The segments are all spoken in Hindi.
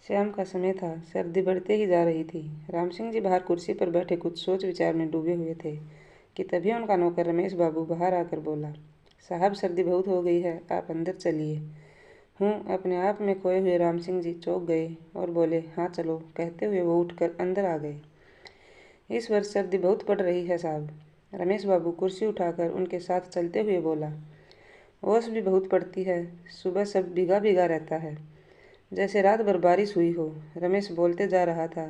शाम का समय था। सर्दी बढ़ते ही जा रही थी। राम सिंह जी बाहर कुर्सी पर बैठे कुछ सोच विचार में डूबे हुए थे कि तभी उनका नौकर रमेश बाबू बाहर आकर बोला, साहब सर्दी बहुत हो गई है, आप अंदर चलिए। अपने आप में खोए हुए राम सिंह जी चौंक गए और बोले, हाँ चलो, कहते हुए वो उठकर अंदर आ गए। इस वर्ष सर्दी बहुत पड़ रही है साहब। रमेश बाबू कुर्सी उठाकर उनके साथ चलते हुए बोला, ओस भी बहुत पड़ती है, सुबह सब भीगा भीगा रहता है, जैसे रात भर बारिश हुई हो। रमेश बोलते जा रहा था,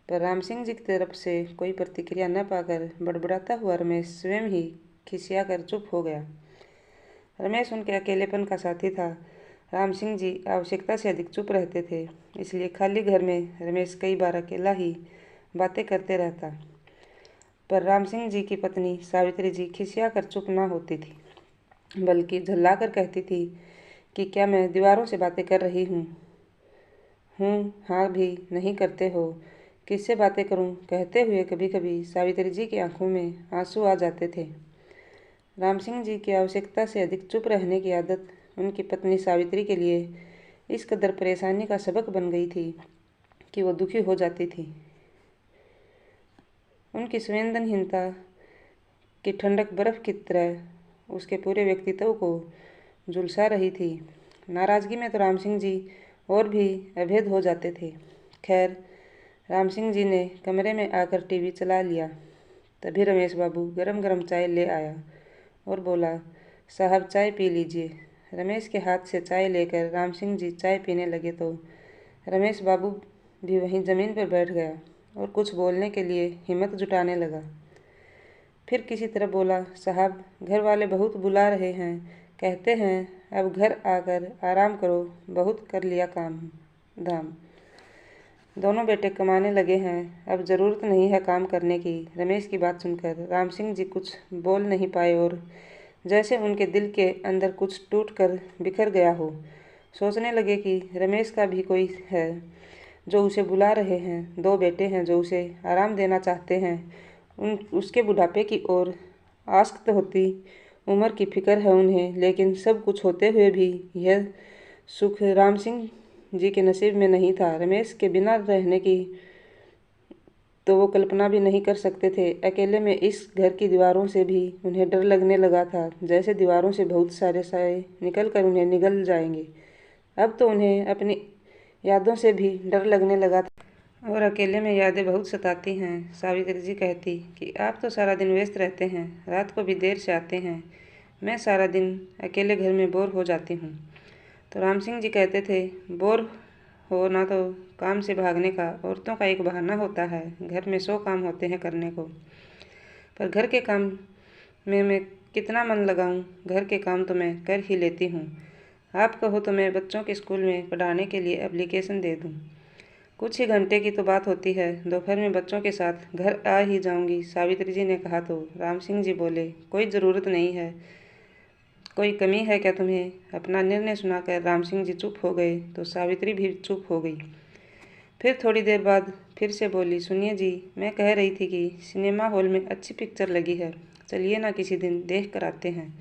पर राम सिंह जी की तरफ से कोई प्रतिक्रिया न पाकर बड़बड़ाता हुआ रमेश स्वयं ही खिसिया कर चुप हो गया। रमेश उनके अकेलेपन का साथी था। राम सिंह जी आवश्यकता से अधिक चुप रहते थे, इसलिए खाली घर में रमेश कई बार अकेला ही बातें करते रहता। पर राम सिंह जी की पत्नी सावित्री जी खिसिया कर चुप न होती थी, बल्कि झल्लाकर कहती थी कि क्या मैं दीवारों से बातें कर रही हूँ? हाँ भी नहीं करते हो, किससे बातें करूँ? कहते हुए कभी कभी सावित्री जी की आंखों में आंसू आ जाते थे। राम सिंह जी की आवश्यकता से अधिक चुप रहने की आदत उनकी पत्नी सावित्री के लिए इस कदर परेशानी का सबक बन गई थी कि वो दुखी हो जाती थी। उनकी संवेदनहीनता की ठंडक बर्फ की तरह उसके पूरे व्यक्तित्व को झुलसा रही थी। नाराजगी में तो राम सिंह जी और भी अभेद हो जाते थे। खैर, राम सिंह जी ने कमरे में आकर टीवी चला लिया। तभी रमेश बाबू गरम गरम चाय ले आया और बोला, साहब चाय पी लीजिए। रमेश के हाथ से चाय लेकर राम सिंह जी चाय पीने लगे तो रमेश बाबू भी वहीं ज़मीन पर बैठ गया और कुछ बोलने के लिए हिम्मत जुटाने लगा। फिर किसी तरह बोला, साहब घर वाले बहुत बुला रहे हैं, कहते हैं अब घर आकर आराम करो, बहुत कर लिया काम धाम। दोनों बेटे कमाने लगे हैं, अब ज़रूरत नहीं है काम करने की। रमेश की बात सुनकर राम सिंह जी कुछ बोल नहीं पाए और जैसे उनके दिल के अंदर कुछ टूट कर बिखर गया हो। सोचने लगे कि रमेश का भी कोई है जो उसे बुला रहे हैं, दो बेटे हैं जो उसे आराम देना चाहते हैं, उसके बुढ़ापे की ओर आसक्त होती उम्र की फिक्र है उन्हें, लेकिन सब कुछ होते हुए भी यह सुख राम सिंह जी के नसीब में नहीं था। रमेश के बिना रहने की तो वो कल्पना भी नहीं कर सकते थे। अकेले में इस घर की दीवारों से भी उन्हें डर लगने लगा था, जैसे दीवारों से बहुत सारे साए निकल कर उन्हें निगल जाएंगे। अब तो उन्हें अपनी यादों से भी डर लगने लगा था और अकेले में यादें बहुत सताती हैं। सावित्री जी कहती कि आप तो सारा दिन व्यस्त रहते हैं, रात को भी देर से आते हैं, मैं सारा दिन अकेले घर में बोर हो जाती हूँ। तो राम सिंह जी कहते थे, बोर हो ना तो काम से भागने का औरतों का एक बहाना होता है, घर में 100 काम होते हैं करने को, पर घर के काम में मैं कितना मन लगाऊं? घर के काम तो मैं कर ही लेती हूँ। आप कहो तो मैं बच्चों के स्कूल में पढ़ाने के लिए एप्लीकेशन दे दूँ। कुछ ही घंटे की तो बात होती है, दोपहर में बच्चों के साथ घर आ ही जाऊंगी। सावित्री जी ने कहा तो राम सिंह जी बोले, कोई ज़रूरत नहीं है, कोई कमी है क्या तुम्हें? अपना निर्णय सुनाकर राम सिंह जी चुप हो गए तो सावित्री भी चुप हो गई। फिर थोड़ी देर बाद फिर से बोली, सुनिए जी, मैं कह रही थी कि सिनेमा हॉल में अच्छी पिक्चर लगी है, चलिए ना किसी दिन देख कर आते हैं।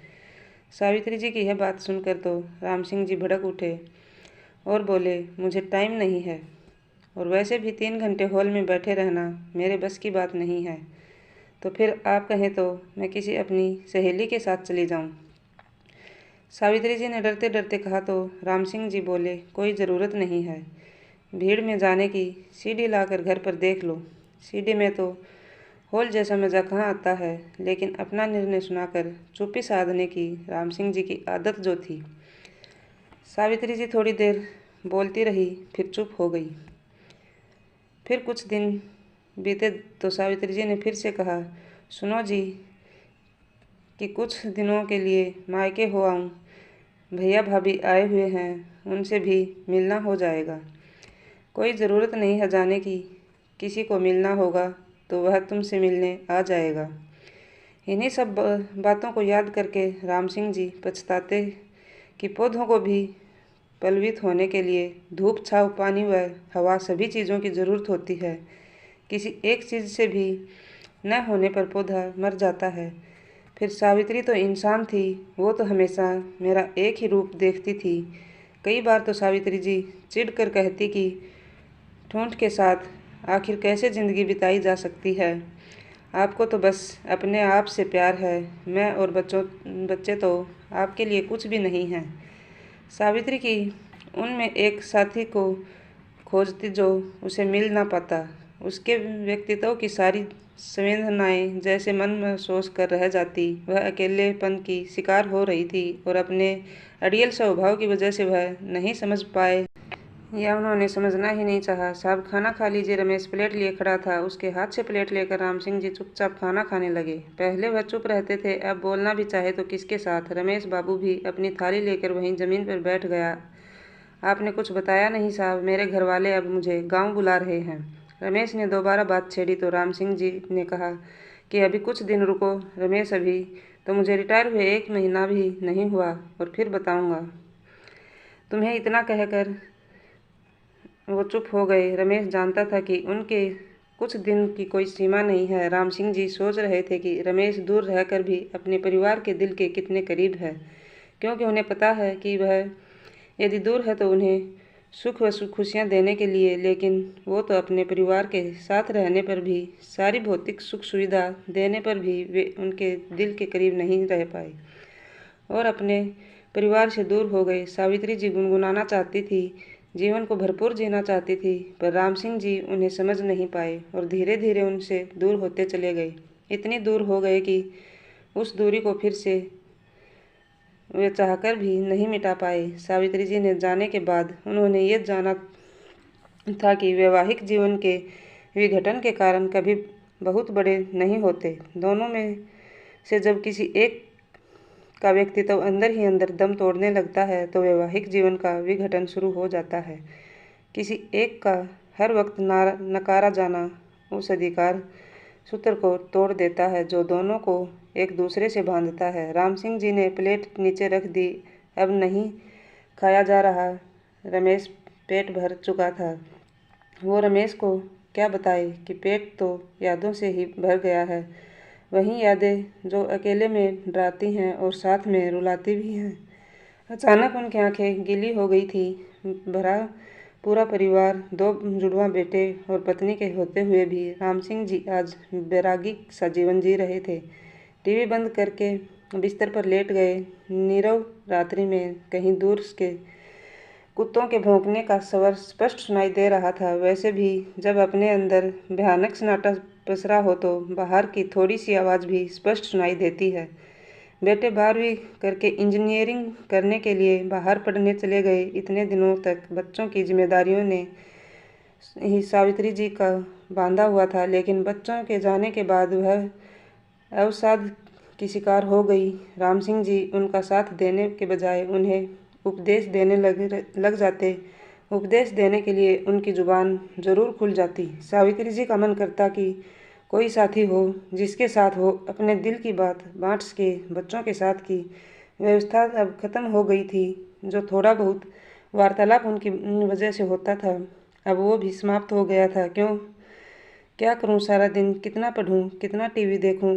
सावित्री जी की यह बात सुनकर तो राम सिंह जी भड़क उठे और बोले, मुझे टाइम नहीं है, और वैसे भी 3 घंटे हॉल में बैठे रहना मेरे बस की बात नहीं है। तो फिर आप कहें तो मैं किसी अपनी सहेली के साथ चली जाऊं। सावित्री जी ने डरते डरते कहा तो राम सिंह जी बोले, कोई ज़रूरत नहीं है, भीड़ में जाने की, सीढ़ी लाकर घर पर देख लो। सीढ़ी में तो हॉल जैसा मज़ा कहाँ आता है। लेकिन अपना निर्णय सुनाकर चुप्पी साधने की राम सिंह जी की आदत जो थी। सावित्री जी थोड़ी देर बोलती रही, फिर चुप हो गई। फिर कुछ दिन बीते तो सावित्री जी ने फिर से कहा, सुनो जी, कि कुछ दिनों के लिए मायके हो आऊँ, भैया भाभी आए हुए हैं, उनसे भी मिलना हो जाएगा। कोई ज़रूरत नहीं है जाने की, किसी को मिलना होगा तो वह तुमसे मिलने आ जाएगा। इन्हीं सब बातों को याद करके राम सिंह जी पछताते कि पौधों को भी पलवित होने के लिए धूप, छाँव, पानी व हवा सभी चीज़ों की ज़रूरत होती है। किसी एक चीज़ से भी न होने पर पौधा मर जाता है। फिर सावित्री तो इंसान थी, वो तो हमेशा मेरा एक ही रूप देखती थी। कई बार तो सावित्री जी चिढ़ कर कहती कि ठूंठ के साथ आखिर कैसे ज़िंदगी बिताई जा सकती है। आपको तो बस अपने आप से प्यार है। मैं और बच्चे तो आपके लिए कुछ भी नहीं हैं। सावित्री की उनमें एक साथी को खोजती जो उसे मिल ना पाता। उसके व्यक्तित्व की सारी संवेदनाएं जैसे मन महसूस कर रह जाती। वह अकेलेपन की शिकार हो रही थी और अपने अड़ियल स्वभाव की वजह से वह नहीं समझ पाए या उन्होंने समझना ही नहीं चाहा। साहब खाना खा लीजिए। रमेश प्लेट लिए खड़ा था। उसके हाथ से प्लेट लेकर राम सिंह जी चुपचाप खाना खाने लगे। पहले वह चुप रहते थे, अब बोलना भी चाहे तो किसके साथ। रमेश बाबू भी अपनी थाली लेकर वहीं जमीन पर बैठ गया। आपने कुछ बताया नहीं साहब, मेरे घर वाले अब मुझे गाँव बुला रहे हैं। रमेश ने दोबारा बात छेड़ी तो राम सिंह जी ने कहा कि अभी कुछ दिन रुको रमेश, अभी तो मुझे रिटायर हुए 1 महीना भी नहीं हुआ और फिर बताऊंगा तुम्हें। इतना कहकर वो चुप हो गए। रमेश जानता था कि उनके कुछ दिन की कोई सीमा नहीं है। राम सिंह जी सोच रहे थे कि रमेश दूर रहकर भी अपने परिवार के दिल के कितने करीब है, क्योंकि उन्हें पता है कि वह यदि दूर है तो उन्हें सुख व खुशियाँ देने के लिए, लेकिन वो तो अपने परिवार के साथ रहने पर भी, सारी भौतिक सुख सुविधा देने पर भी वे उनके दिल के करीब नहीं रह पाए और अपने परिवार से दूर हो गए। सावित्री जी गुनगुनाना चाहती थी, जीवन को भरपूर जीना चाहती थी, पर राम सिंह जी उन्हें समझ नहीं पाए और धीरे धीरे उनसे दूर होते चले गए। इतनी दूर हो गए कि उस दूरी को फिर से वे चाहकर भी नहीं मिटा पाए। सावित्री जी ने जाने के बाद उन्होंने ये जाना था कि वैवाहिक जीवन के विघटन के कारण कभी बहुत बड़े नहीं होते। दोनों में से जब किसी एक का व्यक्तित्व अंदर ही अंदर दम तोड़ने लगता है तो वैवाहिक जीवन का विघटन शुरू हो जाता है। किसी एक का हर वक्त नकारा जाना उस अधिकार सूत्र को तोड़ देता है जो दोनों को एक दूसरे से बांधता है। राम सिंह जी ने प्लेट नीचे रख दी। अब नहीं खाया जा रहा। रमेश पेट भर चुका था। वो रमेश को क्या बताए कि पेट तो यादों से ही भर गया है। वही यादें जो अकेले में डराती हैं और साथ में रुलाती भी हैं। अचानक उनकी आंखें गीली हो गई थी। भरा पूरा परिवार, 2 जुड़वा बेटे और पत्नी के होते हुए भी राम सिंह जी आज बैरागी सा जीवन जी रहे थे। टीवी बंद करके बिस्तर पर लेट गए। नीरव रात्रि में कहीं दूर के कुत्तों के भौंकने का स्वर स्पष्ट सुनाई दे रहा था। वैसे भी जब अपने अंदर भयानक सन्नाटा पसरा हो तो बाहर की थोड़ी सी आवाज़ भी स्पष्ट सुनाई देती है। बेटे 12वीं करके इंजीनियरिंग करने के लिए बाहर पढ़ने चले गए। इतने दिनों तक बच्चों की जिम्मेदारियों ने ही सावित्री जी का बांधा हुआ था, लेकिन बच्चों के जाने के बाद वह अवसाद की शिकार हो गई। राम सिंह जी उनका साथ देने के बजाय उन्हें उपदेश देने लग जाते। उपदेश देने के लिए उनकी जुबान जरूर खुल जाती। सावित्री जी का मन करता कि कोई साथी हो जिसके साथ वो अपने दिल की बात बांट सके। बच्चों के साथ की व्यवस्था अब खत्म हो गई थी। जो थोड़ा बहुत वार्तालाप उनकी वजह से होता था अब वो भी समाप्त हो गया था। क्या करूं, सारा दिन कितना पढूं, कितना टीवी देखूं,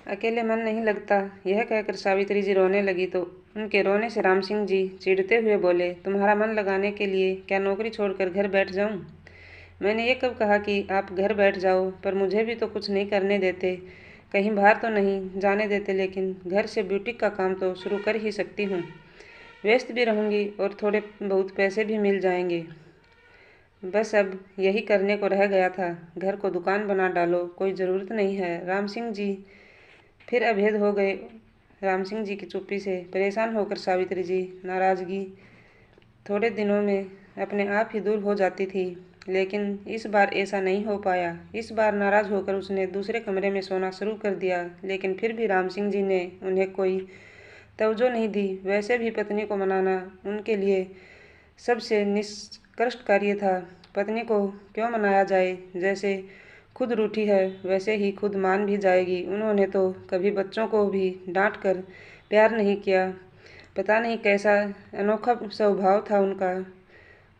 अकेले मन नहीं लगता। यह कहकर सावित्री जी रोने लगी तो उनके रोने से राम सिंह जी चिढ़ते हुए बोले, तुम्हारा मन लगाने के लिए क्या नौकरी छोड़कर घर बैठ जाऊं? मैंने ये कब कहा कि आप घर बैठ जाओ, पर मुझे भी तो कुछ नहीं करने देते, कहीं बाहर तो नहीं जाने देते, लेकिन घर से ब्यूटिक का काम तो शुरू कर ही सकती हूँ। व्यस्त भी रहूँगी और थोड़े बहुत पैसे भी मिल जाएंगे। बस अब यही करने को रह गया था। घर को दुकान बना डालो, कोई ज़रूरत नहीं है। राम सिंह जी फिर अभेद हो गए। राम सिंह जी की चुप्पी से परेशान होकर सावित्री जी नाराज़गी थोड़े दिनों में अपने आप ही दूर हो जाती थी, लेकिन इस बार ऐसा नहीं हो पाया। इस बार नाराज़ होकर उसने दूसरे कमरे में सोना शुरू कर दिया, लेकिन फिर भी राम सिंह जी ने उन्हें कोई तवज्जो नहीं दी। वैसे भी पत्नी को मनाना उनके लिए सबसे निष्कृष्ट कार्य था। पत्नी को क्यों मनाया जाए? जैसे खुद रूठी है वैसे ही खुद मान भी जाएगी। उन्होंने तो कभी बच्चों को भी डांट कर प्यार नहीं किया। पता नहीं कैसा अनोखा स्वभाव था उनका।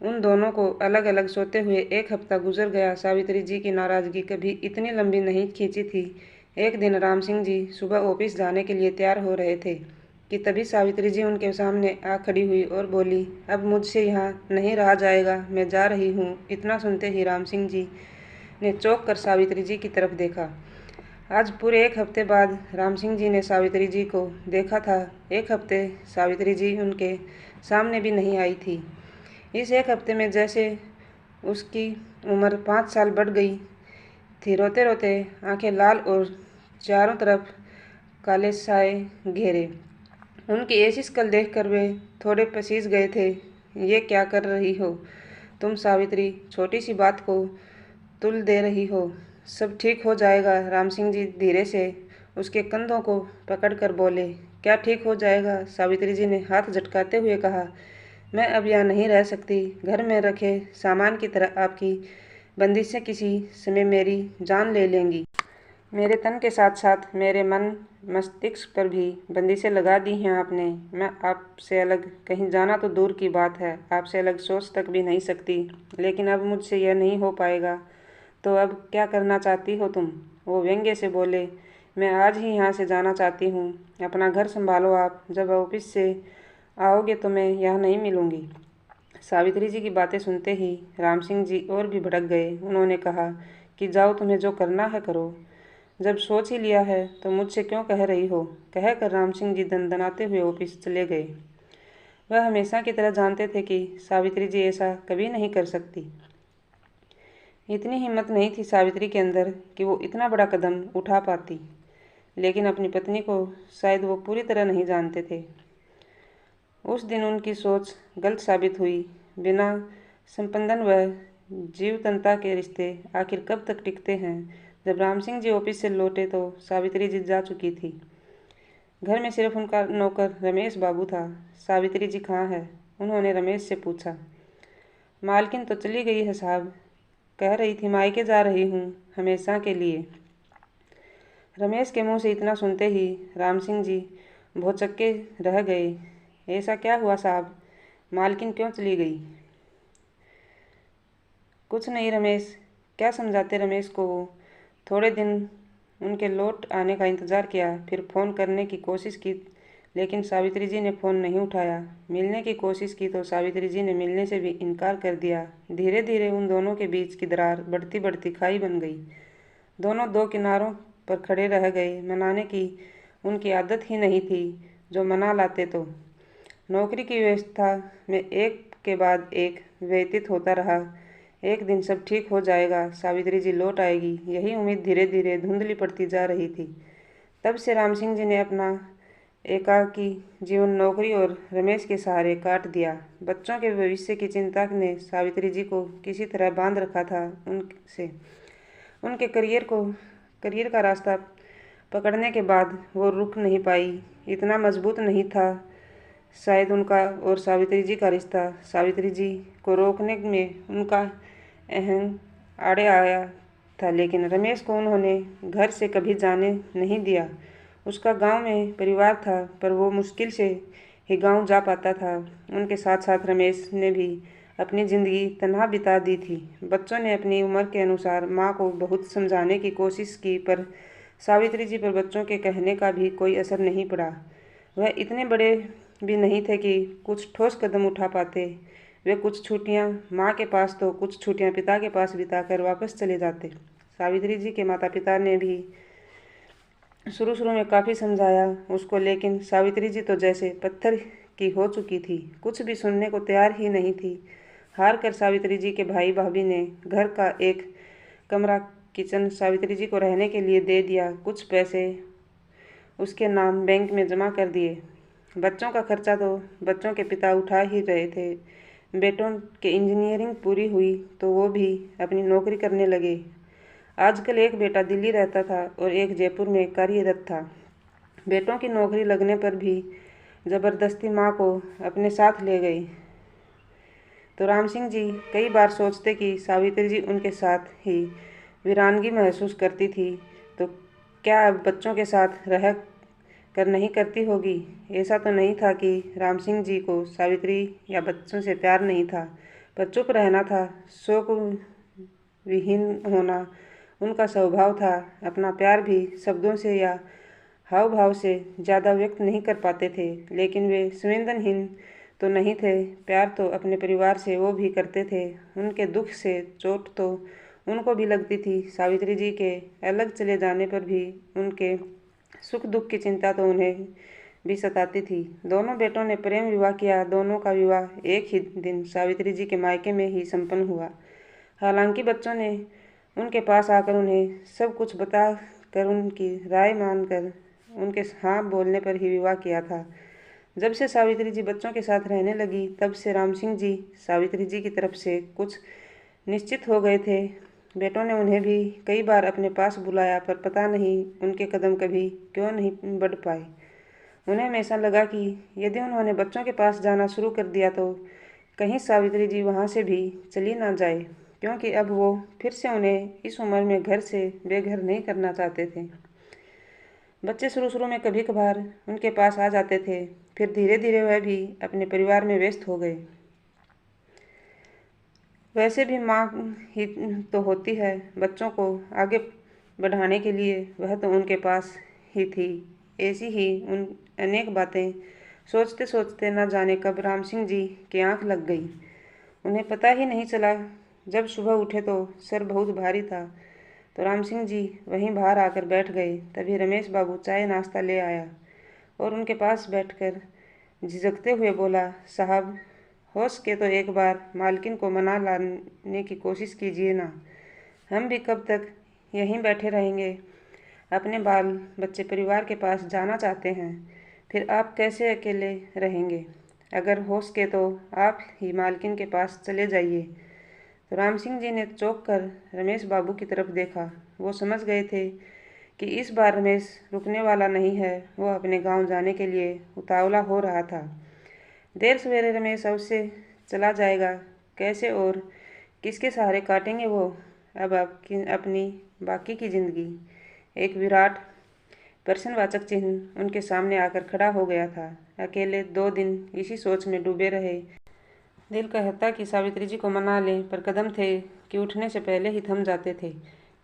उन दोनों को अलग अलग सोते हुए 1 हफ्ता गुजर गया। सावित्री जी की नाराज़गी कभी इतनी लंबी नहीं खींची थी। एक दिन राम सिंह जी सुबह ऑफिस जाने के लिए तैयार हो रहे थे। कि तभी सावित्री जी उनके सामने आ खड़ी हुई और बोली, अब मुझसे यहाँ नहीं रहा जाएगा, मैं जा रही हूँ। इतना सुनते ही राम सिंह जी ने चौंक कर सावित्री जी की तरफ देखा। आज पूरे 1 हफ्ते बाद राम सिंह जी ने सावित्री जी को देखा था। 1 हफ्ते सावित्री जी उनके सामने भी नहीं आई थी। इस 1 हफ्ते में जैसे उसकी उम्र 5 साल बढ़ गई थी। रोते रोते आंखें लाल और चारों तरफ काले साए घेरे। उनकी ऐसी शक्ल देखकर वे थोड़े पसीज गए थे। ये क्या कर रही हो तुम सावित्री? छोटी सी बात को तुल दे रही हो। सब ठीक हो जाएगा। राम सिंह जी धीरे से उसके कंधों को पकड़कर बोले। क्या ठीक हो जाएगा? सावित्री जी ने हाथ झटकाते हुए कहा। मैं अब यहाँ नहीं रह सकती। घर में रखे सामान की तरह आपकी बंदिशें किसी समय मेरी जान ले लेंगी। मेरे तन के साथ साथ मेरे मन मस्तिष्क पर भी बंदिशें लगा दी हैं आपने। मैं आपसे अलग कहीं जाना तो दूर की बात है, आपसे अलग सोच तक भी नहीं सकती। लेकिन अब मुझसे यह नहीं हो पाएगा। तो अब क्या करना चाहती हो तुम? वो व्यंग्य से बोले। मैं आज ही यहाँ से जाना चाहती हूँ। अपना घर संभालो आप। जब ऑफिस से आओगे तो मैं यहाँ नहीं मिलूँगी। सावित्री जी की बातें सुनते ही राम सिंह जी और भी भड़क गए। उन्होंने कहा कि जाओ, तुम्हें जो करना है करो। जब सोच ही लिया है तो मुझसे क्यों कह रही हो? कहकर राम सिंह जी दनदनाते हुए ऑफिस चले गए। वह हमेशा की तरह जानते थे कि सावित्री जी ऐसा कभी नहीं कर सकती। इतनी हिम्मत नहीं थी सावित्री के अंदर कि वो इतना बड़ा कदम उठा पाती। लेकिन अपनी पत्नी को शायद वो पूरी तरह नहीं जानते थे। उस दिन उनकी सोच गलत साबित हुई। बिना संपंदन व जीवंतता के रिश्ते आखिर कब तक टिकते हैं? जब राम सिंह जी ऑफिस से लौटे तो सावित्री जी जा चुकी थी। घर में सिर्फ उनका नौकर रमेश बाबू था। सावित्री जी कहाँ है? उन्होंने रमेश से पूछा। मालकिन तो चली गई है साहब, कह रही थी मायके जा रही हूँ हमेशा के लिए। रमेश के मुंह से इतना सुनते ही राम सिंह जी भौचक्के रह गए। ऐसा क्या हुआ साहब? मालकिन क्यों चली गई? कुछ नहीं रमेश। क्या समझाते रमेश को वो? थोड़े दिन उनके लौट आने का इंतज़ार किया, फिर फ़ोन करने की कोशिश की, लेकिन सावित्री जी ने फ़ोन नहीं उठाया। मिलने की कोशिश की तो सावित्री जी ने मिलने से भी इनकार कर दिया। धीरे धीरे उन दोनों के बीच की दरार बढ़ती बढ़ती खाई बन गई। दोनों दो किनारों पर खड़े रह गए। मनाने की उनकी आदत ही नहीं थी। जो मना लाते तो नौकरी की व्यवस्था में एक के बाद एक व्यतीत होता रहा। एक दिन सब ठीक हो जाएगा, सावित्री जी लौट आएगी, यही उम्मीद धीरे धीरे धुंधली पड़ती जा रही थी। तब से राम सिंह जी ने अपना एकाकी जीवन नौकरी और रमेश के सहारे काट दिया। बच्चों के भविष्य की चिंता ने सावित्री जी को किसी तरह बांध रखा था उनसे। उनके करियर का रास्ता पकड़ने के बाद वो रुक नहीं पाई। इतना मजबूत नहीं था शायद उनका और सावित्री जी का रिश्ता। सावित्री जी को रोकने में उनका अहंग आड़े आया था, लेकिन रमेश को उन्होंने घर से कभी जाने नहीं दिया। उसका गांव में परिवार था, पर वो मुश्किल से ही गांव जा पाता था। उनके साथ साथ रमेश ने भी अपनी ज़िंदगी तन्हा बिता दी थी। बच्चों ने अपनी उम्र के अनुसार माँ को बहुत समझाने की कोशिश की, पर सावित्री जी पर बच्चों के कहने का भी कोई असर नहीं पड़ा। वह इतने बड़े भी नहीं थे कि कुछ ठोस कदम उठा पाते। वे कुछ छुट्टियां माँ के पास तो कुछ छुट्टियां पिता के पास बिताकर वापस चले जाते। सावित्री जी के माता पिता ने भी शुरू में काफ़ी समझाया उसको, लेकिन सावित्री जी तो जैसे पत्थर की हो चुकी थी, कुछ भी सुनने को तैयार ही नहीं थी। हार कर सावित्री जी के भाई भाभी ने घर का एक कमरा किचन सावित्री जी को रहने के लिए दे दिया। कुछ पैसे उसके नाम बैंक में जमा कर दिए। बच्चों का खर्चा तो बच्चों के पिता उठा ही रहे थे। बेटों के इंजीनियरिंग पूरी हुई तो वो भी अपनी नौकरी करने लगे। आजकल एक बेटा दिल्ली रहता था और एक जयपुर में कार्यरत था। बेटों की नौकरी लगने पर भी ज़बरदस्ती माँ को अपने साथ ले गई। तो राम सिंह जी कई बार सोचते कि सावित्री जी उनके साथ ही वीरानगी महसूस करती थी, तो क्या अब बच्चों के साथ रह कर नहीं करती होगी? ऐसा तो नहीं था कि राम सिंह जी को सावित्री या बच्चों से प्यार नहीं था, पर चुप रहना था, शोक विहीन होना उनका स्वभाव था। अपना प्यार भी शब्दों से या हाव भाव से ज़्यादा व्यक्त नहीं कर पाते थे, लेकिन वे संवेदनहीन तो नहीं थे। प्यार तो अपने परिवार से वो भी करते थे। उनके दुख से चोट तो उनको भी लगती थी। सावित्री जी के अलग चले जाने पर भी उनके सुख दुख की चिंता तो उन्हें भी सताती थी। दोनों बेटों ने प्रेम विवाह किया। दोनों का विवाह एक ही दिन सावित्री जी के मायके में ही संपन्न हुआ। हालांकि बच्चों ने उनके पास आकर उन्हें सब कुछ बता कर उनकी राय मानकर उनके हाँ बोलने पर ही विवाह किया था। जब से सावित्री जी बच्चों के साथ रहने लगी, तब से राम सिंह जी सावित्री जी की तरफ से कुछ निश्चित हो गए थे। बेटों ने उन्हें भी कई बार अपने पास बुलाया, पर पता नहीं उनके कदम कभी क्यों नहीं बढ़ पाए। उन्हें हमेशा लगा कि यदि उन्होंने बच्चों के पास जाना शुरू कर दिया तो कहीं सावित्री जी वहाँ से भी चली ना जाए, क्योंकि अब वो फिर से उन्हें इस उम्र में घर से बेघर नहीं करना चाहते थे। बच्चे शुरू में कभी कभार उनके पास आ जाते थे, फिर धीरे धीरे वह भी अपने परिवार में व्यस्त हो गए। वैसे भी माँ ही तो होती है बच्चों को आगे बढ़ाने के लिए, वह तो उनके पास ही थी। ऐसी ही उन अनेक बातें सोचते सोचते न जाने कब राम सिंह जी की आंख लग गई। उन्हें पता ही नहीं चला। जब सुबह उठे तो सर बहुत भारी था, तो राम सिंह जी वहीं बाहर आकर बैठ गए। तभी रमेश बाबू चाय नाश्ता ले आया और उनके पास बैठकर झिझकते हुए बोला, साहब होश के तो एक बार मालकिन को मना लाने की कोशिश कीजिए ना। हम भी कब तक यहीं बैठे रहेंगे। अपने बाल बच्चे परिवार के पास जाना चाहते हैं, फिर आप कैसे अकेले रहेंगे। अगर होश के तो आप ही मालकिन के पास चले जाइए। तो राम सिंह जी ने चौंक कर रमेश बाबू की तरफ देखा। वो समझ गए थे कि इस बार रमेश रुकने वाला नहीं है। वो अपने गांव जाने के लिए उतावला हो रहा था। देर सवेरे रमेश अवश्य चला जाएगा। कैसे और किसके सहारे काटेंगे वो अब अपनी बाकी की जिंदगी। एक विराट प्रश्नवाचक चिन्ह उनके सामने आकर खड़ा हो गया था। अकेले 2 दिन इसी सोच में डूबे रहे। दिल कहता कि सावित्री जी को मना लें, पर कदम थे कि उठने से पहले ही थम जाते थे।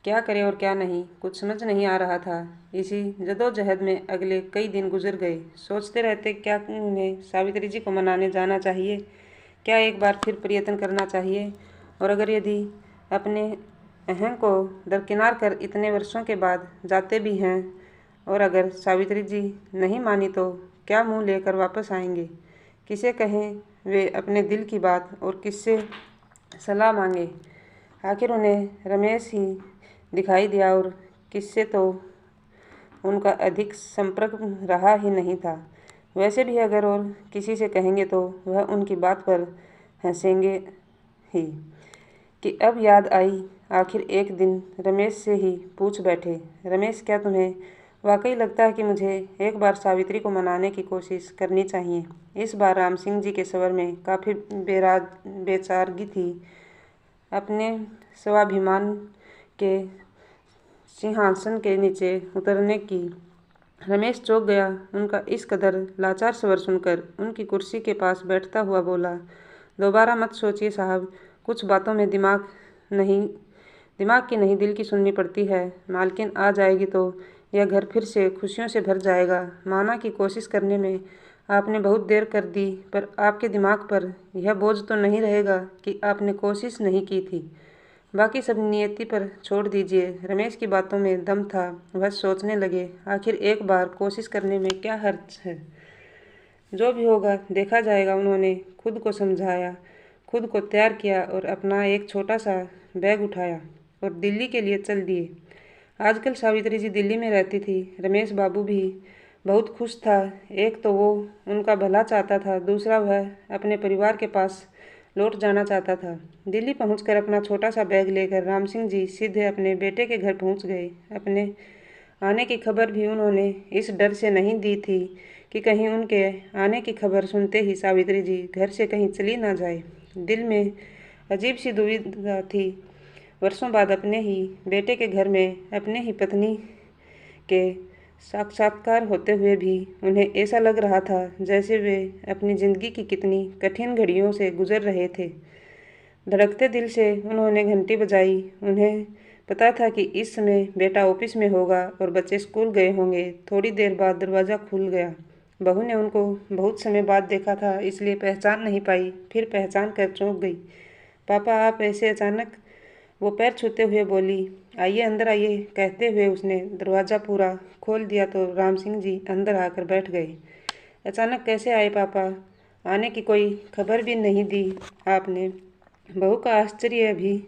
क्या करे और क्या नहीं, कुछ समझ नहीं आ रहा था। इसी जदोजहद में अगले कई दिन गुजर गए। सोचते रहते, क्या उन्हें सावित्री जी को मनाने जाना चाहिए, क्या एक बार फिर प्रयत्न करना चाहिए, और अगर यदि अपने अहं को दरकिनार कर इतने वर्षों के बाद जाते भी हैं, और अगर सावित्री जी नहीं मानी तो क्या मुँह लेकर वापस आएंगे। किसे कहें वे अपने दिल की बात और किससे सलाह मांगे। आखिर उन्हें रमेश ही दिखाई दिया और किससे तो उनका अधिक संपर्क रहा ही नहीं था। वैसे भी अगर और किसी से कहेंगे तो वह उनकी बात पर हंसेंगे ही। कि अब याद आई। आखिर एक दिन रमेश से ही पूछ बैठे, रमेश क्या तुम्हें वाकई लगता है कि मुझे एक बार सावित्री को मनाने की कोशिश करनी चाहिए। इस बार राम सिंह जी के स्वर में काफ़ी बेचारगी थी। अपने स्वाभिमान के सिंहासन के नीचे उतरने की। रमेश चौंक गया। उनका इस कदर लाचार स्वर सुनकर उनकी कुर्सी के पास बैठता हुआ बोला, दोबारा मत सोचिए साहब, कुछ बातों में दिमाग की नहीं दिल की सुननी पड़ती है। मालकिन आ जाएगी तो यह घर फिर से खुशियों से भर जाएगा। माना की कोशिश करने में आपने बहुत देर कर दी, पर आपके दिमाग पर यह बोझ तो नहीं रहेगा कि आपने कोशिश नहीं की थी। बाकी सब नियति पर छोड़ दीजिए। रमेश की बातों में दम था। वह सोचने लगे, आखिर एक बार कोशिश करने में क्या हर्ज है। जो भी होगा देखा जाएगा। उन्होंने खुद को समझाया, खुद को तैयार किया और अपना एक छोटा सा बैग उठाया और दिल्ली के लिए चल दिए। आजकल सावित्री जी दिल्ली में रहती थी। रमेश बाबू भी बहुत खुश था। एक तो वो उनका भला चाहता था, दूसरा वह अपने परिवार के पास लौट जाना चाहता था। दिल्ली पहुंचकर अपना छोटा सा बैग लेकर राम सिंह जी सीधे अपने बेटे के घर पहुंच गए। अपने आने की खबर भी उन्होंने इस डर से नहीं दी थी कि कहीं उनके आने की खबर सुनते ही सावित्री जी घर से कहीं चली ना जाए। दिल में अजीब सी दुविधा थी। वर्षों बाद अपने ही बेटे के घर में अपने ही पत्नी के साक्षात्कार होते हुए भी उन्हें ऐसा लग रहा था जैसे वे अपनी जिंदगी की कितनी कठिन घड़ियों से गुजर रहे थे। धड़कते दिल से उन्होंने घंटी बजाई। उन्हें पता था कि इस समय बेटा ऑफिस में होगा और बच्चे स्कूल गए होंगे। थोड़ी देर बाद दरवाज़ा खुल गया। बहू ने उनको बहुत समय बाद देखा था, इसलिए पहचान नहीं पाई। फिर पहचान कर चौंक गई। पापा, आप ऐसे अचानक? वो पैर छूते हुए बोली। आइए, अंदर आइए, कहते हुए उसने दरवाज़ा पूरा खोल दिया तो राम सिंह जी अंदर आकर बैठ गए। अचानक कैसे आए पापा? आने की कोई खबर भी नहीं दी आपने? बहू का आश्चर्य अभी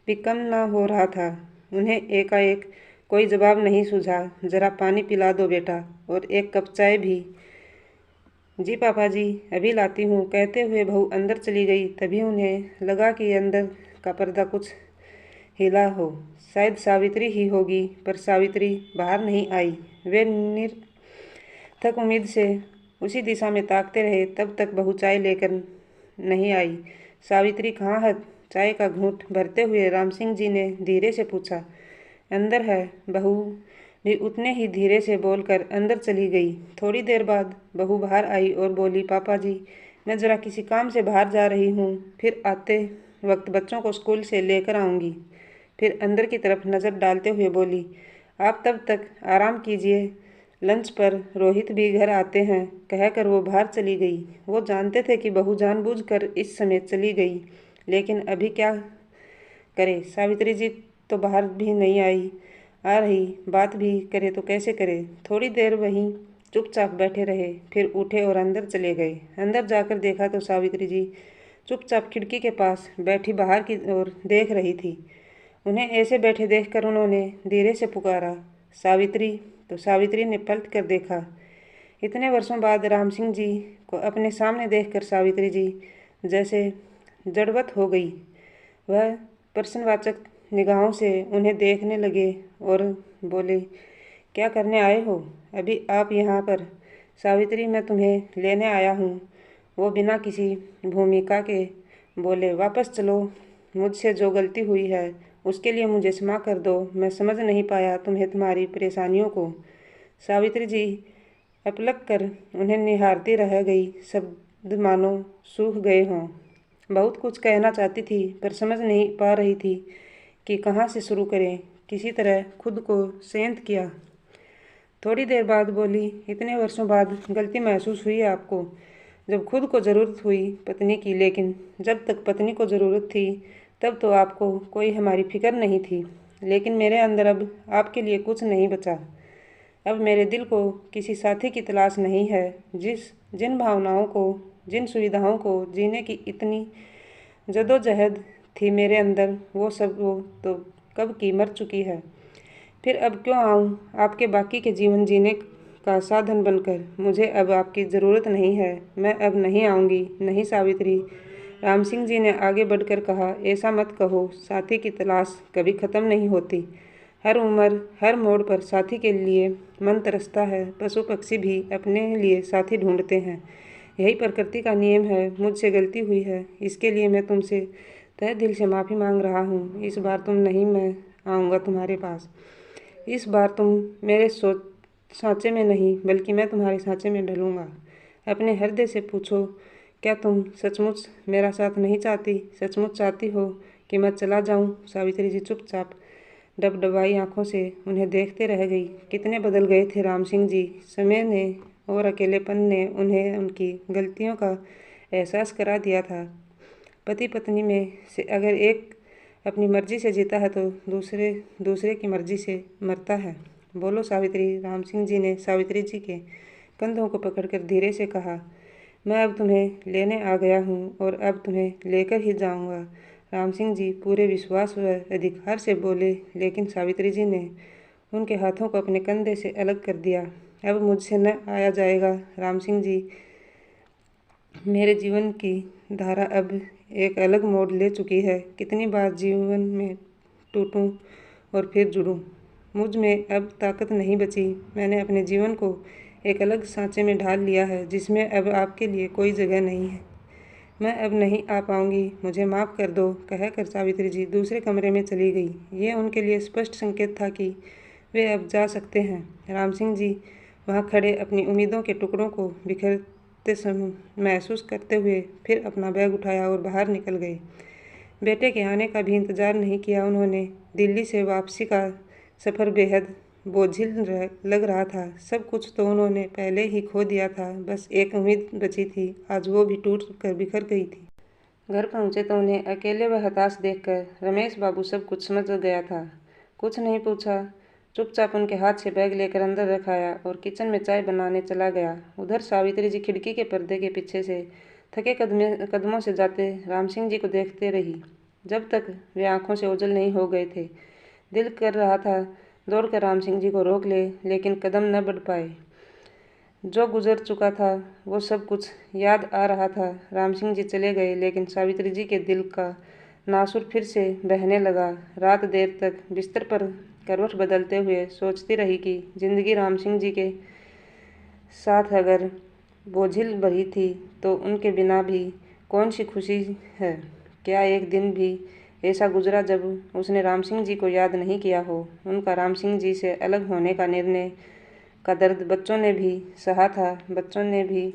भी कम न हो रहा था। उन्हें एकाएक कोई जवाब नहीं सूझा। जरा पानी पिला दो बेटा, और एक कप चाय भी। जी पापा जी, अभी लाती हूँ, कहते हुए बहू अंदर चली गई। तभी उन्हें लगा कि अंदर का पर्दा कुछ हिला हो। शायद सावित्री ही होगी, पर सावित्री बाहर नहीं आई। वे निरर्थक उम्मीद से उसी दिशा में ताकते रहे। तब तक बहू चाय लेकर नहीं आई। सावित्री कहाँ है? चाय का घूंट भरते हुए राम सिंह जी ने धीरे से पूछा। अंदर है। बहू भी उतने ही धीरे से बोलकर अंदर चली गई। थोड़ी देर बाद बहू बाहर आई और बोली, पापा जी, मैं जरा किसी काम से बाहर जा रही हूँ, फिर आते वक्त बच्चों को स्कूल से लेकर आऊँगी। फिर अंदर की तरफ नज़र डालते हुए बोली, आप तब तक आराम कीजिए, लंच पर रोहित भी घर आते हैं, कहकर वो बाहर चली गई। वो जानते थे कि बहू जानबूझकर इस समय चली गई, लेकिन अभी क्या करे? सावित्री जी तो बाहर भी नहीं आ रही, बात भी करे तो कैसे करे? थोड़ी देर वहीं चुपचाप बैठे रहे, फिर उठे और अंदर चले गए। अंदर जाकर देखा तो सावित्री जी चुपचाप खिड़की के पास बैठी बाहर की ओर देख रही थी। उन्हें ऐसे बैठे देखकर उन्होंने धीरे से पुकारा, सावित्री। तो सावित्री ने पलट कर देखा। इतने वर्षों बाद राम सिंह जी को अपने सामने देखकर सावित्री जी जैसे जड़वत हो गई। वह प्रश्नवाचक निगाहों से उन्हें देखने लगे और बोले, क्या करने आए हो अभी आप यहाँ पर? सावित्री, मैं तुम्हें लेने आया हूँ। वो बिना किसी भूमिका के बोले, वापस चलो, मुझसे जो गलती हुई है उसके लिए मुझे क्षमा कर दो। मैं समझ नहीं पाया तुम्हें, तुम्हारी परेशानियों को। सावित्री जी अपलक कर उन्हें निहारती रह गई। शब्द मानो सूख गए हों। बहुत कुछ कहना चाहती थी, पर समझ नहीं पा रही थी कि कहाँ से शुरू करें। किसी तरह खुद को शांत किया। थोड़ी देर बाद बोली, इतने वर्षों बाद गलती महसूस हुई आपको? जब खुद को ज़रूरत हुई पत्नी की, लेकिन जब तक पत्नी को ज़रूरत थी तब तो आपको कोई हमारी फिक्र नहीं थी। लेकिन मेरे अंदर अब आपके लिए कुछ नहीं बचा। अब मेरे दिल को किसी साथी की तलाश नहीं है। जिन भावनाओं को, जिन सुविधाओं को जीने की इतनी जदोजहद थी मेरे अंदर, वो सब वो तो कब की मर चुकी है। फिर अब क्यों आऊँ आपके बाकी के जीवन जीने का साधन बनकर? मुझे अब आपकी ज़रूरत नहीं है। मैं अब नहीं आऊँगी। नहीं सावित्री, राम सिंह जी ने आगे बढ़कर कहा, ऐसा मत कहो। साथी की तलाश कभी ख़त्म नहीं होती। हर उम्र, हर मोड़ पर साथी के लिए मन तरसता है। पशु पक्षी भी अपने लिए साथी ढूंढते हैं। यही प्रकृति का नियम है। मुझसे गलती हुई है, इसके लिए मैं तुमसे तहे दिल से माफ़ी मांग रहा हूँ। इस बार तुम नहीं, मैं आऊँगा तुम्हारे पास। इस बार तुम मेरे सांचे में नहीं, बल्कि मैं तुम्हारे सांचे में ढलूँगा। अपने हृदय से पूछो, क्या तुम सचमुच मेरा साथ नहीं चाहती? सचमुच चाहती हो कि मैं चला जाऊँ? सावित्री जी चुपचाप डबडबाई आंखों से उन्हें देखते रह गई। कितने बदल गए थे राम सिंह जी। समय ने और अकेलेपन ने उन्हें उनकी गलतियों का एहसास करा दिया था। पति पत्नी में से अगर एक अपनी मर्जी से जीता है तो दूसरे की मर्जी से मरता है। बोलो सावित्री, राम सिंह जी ने सावित्री जी के कंधों को पकड़कर धीरे से कहा, मैं अब तुम्हें लेने आ गया हूँ और अब तुम्हें लेकर ही जाऊँगा। राम सिंह जी पूरे विश्वास व अधिकार से बोले, लेकिन सावित्री जी ने उनके हाथों को अपने कंधे से अलग कर दिया। अब मुझसे न आया जाएगा राम सिंह जी। मेरे जीवन की धारा अब एक अलग मोड़ ले चुकी है। कितनी बार जीवन में टूटूं और फिर जुड़ूं। मुझ में अब ताकत नहीं बची। मैंने अपने जीवन को एक अलग सांचे में ढाल लिया है, जिसमें अब आपके लिए कोई जगह नहीं है। मैं अब नहीं आ पाऊंगी, मुझे माफ़ कर दो, कहकर सावित्री जी दूसरे कमरे में चली गई। ये उनके लिए स्पष्ट संकेत था कि वे अब जा सकते हैं। राम सिंह जी वहाँ खड़े अपनी उम्मीदों के टुकड़ों को बिखरते समय महसूस करते हुए फिर अपना बैग उठाया और बाहर निकल गए। बेटे के आने का भी इंतज़ार नहीं किया उन्होंने। दिल्ली से वापसी का सफ़र बेहद बोझिल लग रहा था। सब कुछ तो उन्होंने पहले ही खो दिया था, बस एक उम्मीद बची थी, आज वो भी टूट कर बिखर गई थी। घर पहुँचे तो उन्हें अकेले व हताश देखकर रमेश बाबू सब कुछ समझ गया था। कुछ नहीं पूछा, चुपचाप उनके हाथ से बैग लेकर अंदर रखाया और किचन में चाय बनाने चला गया। उधर सावित्री जी खिड़की के पर्दे के पीछे से थके कदमों से जाते राम सिंह जी को देखते रही, जब तक वे आंखों से ओझल नहीं हो गए थे। दिल कर रहा था दौड़कर राम सिंह जी को रोक ले, लेकिन कदम न बढ़ पाए। जो गुजर चुका था वो सब कुछ याद आ रहा था। राम सिंह जी चले गए, लेकिन सावित्री जी के दिल का नासुर फिर से बहने लगा। रात देर तक बिस्तर पर करवट बदलते हुए सोचती रही कि जिंदगी राम सिंह जी के साथ अगर बोझिल भरी थी तो उनके बिना भी कौन सी खुशी है। क्या एक दिन भी ऐसा गुजरा जब उसने राम सिंह जी को याद नहीं किया हो। उनका राम सिंह जी से अलग होने का निर्णय का दर्द बच्चों ने भी सहा था। बच्चों ने भी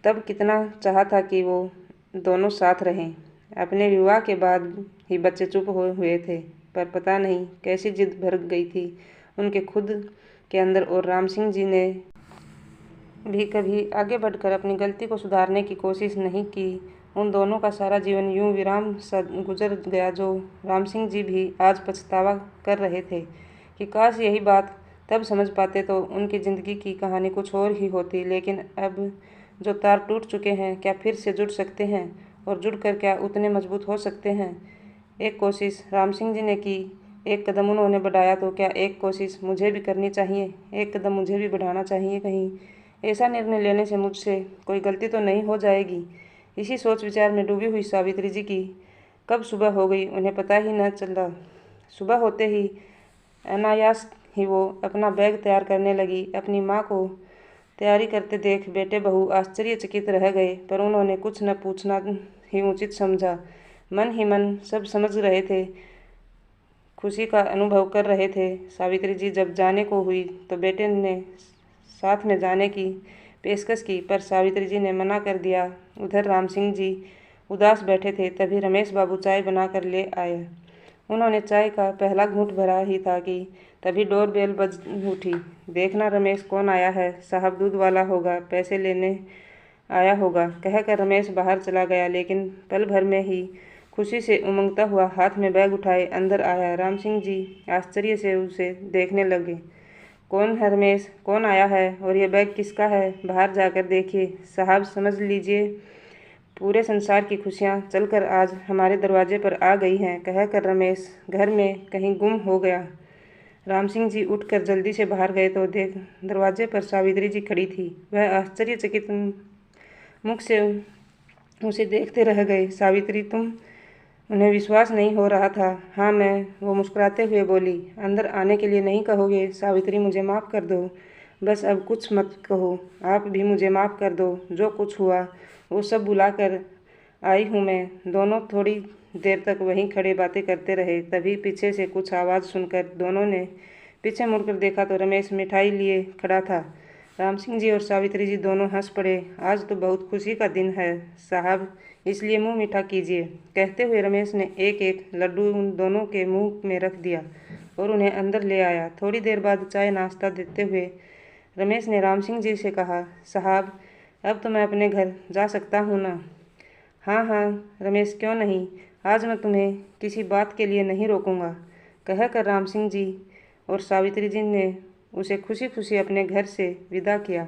तब कितना चाहा था कि वो दोनों साथ रहें। अपने विवाह के बाद ही बच्चे चुप हुए थे, पर पता नहीं कैसी जिद भर गई थी उनके खुद के अंदर, और राम सिंह जी ने भी कभी आगे बढ़कर अपनी गलती को सुधारने की कोशिश नहीं की। उन दोनों का सारा जीवन यूं विराम सा गुजर गया, जो राम सिंह जी भी आज पछतावा कर रहे थे कि काश यही बात तब समझ पाते तो उनकी ज़िंदगी की कहानी कुछ और ही होती। लेकिन अब जो तार टूट चुके हैं, क्या फिर से जुड़ सकते हैं, और जुड़कर क्या उतने मजबूत हो सकते हैं। एक कोशिश राम सिंह जी ने की, एक कदम उन्होंने बढ़ाया, तो क्या एक कोशिश मुझे भी करनी चाहिए, एक कदम मुझे भी बढ़ाना चाहिए। कहीं ऐसा निर्णय लेने से मुझसे कोई गलती तो नहीं हो जाएगी। इसी सोच विचार में डूबी हुई सावित्री जी की कब सुबह हो गई उन्हें पता ही न चला। सुबह होते ही अनायास ही वो अपना बैग तैयार करने लगी। अपनी माँ को तैयारी करते देख बेटे बहू आश्चर्यचकित रह गए, पर उन्होंने कुछ न पूछना ही उचित समझा। मन ही मन सब समझ रहे थे, खुशी का अनुभव कर रहे थे। सावित्री जी जब जाने को हुई तो बेटे ने साथ में जाने की पेशकश की, पर सावित्री जी ने मना कर दिया। उधर राम सिंह जी उदास बैठे थे, तभी रमेश बाबू चाय बनाकर ले आए। उन्होंने चाय का पहला घूंट भरा ही था कि तभी डोरबेल बज उठी। देखना रमेश कौन आया है, साहब दूध वाला होगा, पैसे लेने आया होगा, कहकर रमेश बाहर चला गया। लेकिन पल भर में ही खुशी से उमंगता हुआ हाथ में बैग उठाए अंदर आया। राम सिंह जी आश्चर्य से उसे देखने लगे। कौन है रमेश, कौन आया है, और ये बैग किसका है? बाहर जाकर देखिए साहब, समझ लीजिए पूरे संसार की खुशियाँ चलकर आज हमारे दरवाजे पर आ गई हैं, कहकर रमेश घर में कहीं गुम हो गया। राम सिंह जी उठकर जल्दी से बाहर गए तो देख दरवाजे पर सावित्री जी खड़ी थी। वह आश्चर्यचकित मुख से उसे देखते रह गए। सावित्री, तुम? उन्हें विश्वास नहीं हो रहा था। हाँ मैं, वो मुस्कुराते हुए बोली। अंदर आने के लिए नहीं कहोगे? सावित्री, मुझे माफ़ कर दो, बस अब कुछ मत कहो। आप भी मुझे माफ़ कर दो, जो कुछ हुआ वो सब बुला कर आई हूँ मैं। दोनों थोड़ी देर तक वहीं खड़े बातें करते रहे। तभी पीछे से कुछ आवाज़ सुनकर दोनों ने पीछे मुड़कर देखा तो रमेश मिठाई लिए खड़ा था। राम सिंह जी और सावित्री जी दोनों हंस पड़े। आज तो बहुत खुशी का दिन है साहब, इसलिए मुंह मीठा कीजिए, कहते हुए रमेश ने एक एक लड्डू उन दोनों के मुंह में रख दिया और उन्हें अंदर ले आया। थोड़ी देर बाद चाय नाश्ता देते हुए रमेश ने राम सिंह जी से कहा, साहब अब तो मैं अपने घर जा सकता हूँ ना? हाँ हाँ रमेश, क्यों नहीं, आज मैं तुम्हें किसी बात के लिए नहीं रोकूंगा, कहकर राम सिंह जी और सावित्री जी ने उसे खुशी खुशी अपने घर से विदा किया।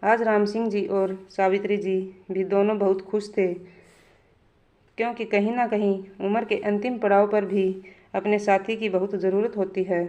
आज राम सिंह जी और सावित्री जी भी दोनों बहुत खुश थे, क्योंकि कहीं ना कहीं उम्र के अंतिम पड़ाव पर भी अपने साथी की बहुत ज़रूरत होती है।